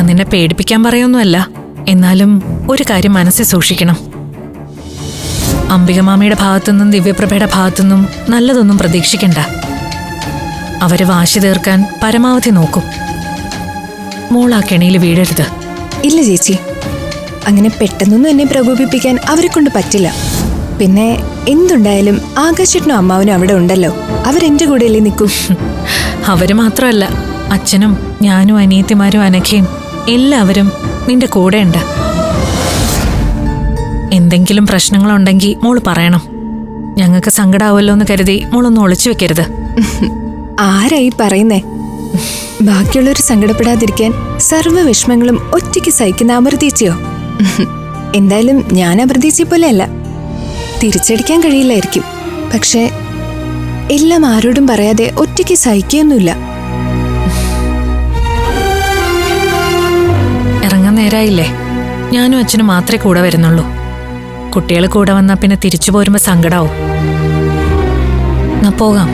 നിന്നെ പേടിപ്പിക്കാൻ പറയൊന്നുമല്ല. എന്നാലും ഒരു കാര്യം മനസ്സിൽ സൂക്ഷിക്കണം. അംബികമാമയുടെ ഭാഗത്തുനിന്നും ദിവ്യപ്രഭയുടെ ഭാഗത്തുനിന്നും നല്ലതൊന്നും പ്രതീക്ഷിക്കണ്ട. അവര് വാശി തീർക്കാൻ പരമാവധി നോക്കും. മോൾ ആ കെണിയിൽ വീഴരുത്. ഇല്ല ചേച്ചി, അങ്ങനെ പെട്ടെന്നൊന്നും എന്നെ പ്രകോപിപ്പിക്കാൻ അവരെ കൊണ്ട് പറ്റില്ല. പിന്നെ എന്തുണ്ടായാലും ആകാശേട്ടനും അമ്മാവനും അവിടെ ഉണ്ടല്ലോ. അവരെന്റെ കൂടെയല്ലേ നിൽക്കൂ. അവര് മാത്രമല്ല, അച്ഛനും ഞാനും അനിയത്തിമാരും അനഘയും എല്ലാവരും നിന്റെ കൂടെയുണ്ട്. എന്തെങ്കിലും പ്രശ്നങ്ങളുണ്ടെങ്കിൽ മോള് പറയണം. ഞങ്ങൾക്ക് സങ്കടാവുമല്ലോ എന്ന് കരുതി മോളൊന്നും ഒളിച്ചു വെക്കരുത്. ആരായി പറയുന്നേ? ബാക്കിയുള്ളവർ സങ്കടപ്പെടാതിരിക്കാൻ സർവ്വ വിഷമങ്ങളും ഒറ്റയ്ക്ക് സഹിക്കുന്ന അമൃതേച്ചിയോ? എന്തായാലും ഞാൻ അമൃതേച്ചി പോലെയല്ല. തിരിച്ചടിക്കാൻ കഴിയില്ലായിരിക്കും, പക്ഷെ എല്ലാം ആരോടും പറയാതെ ഒറ്റയ്ക്ക് സഹിക്കുകയൊന്നുമില്ല. ഇറങ്ങാൻ നേരായില്ലേ? ഞാനും അച്ഛനും മാത്രമേ കൂടെ വരുന്നുള്ളൂ. കുട്ടികൾ കൂടെ വന്നാൽ പിന്നെ തിരിച്ചു പോരുമ്പോ സങ്കടാവും. പോകാം.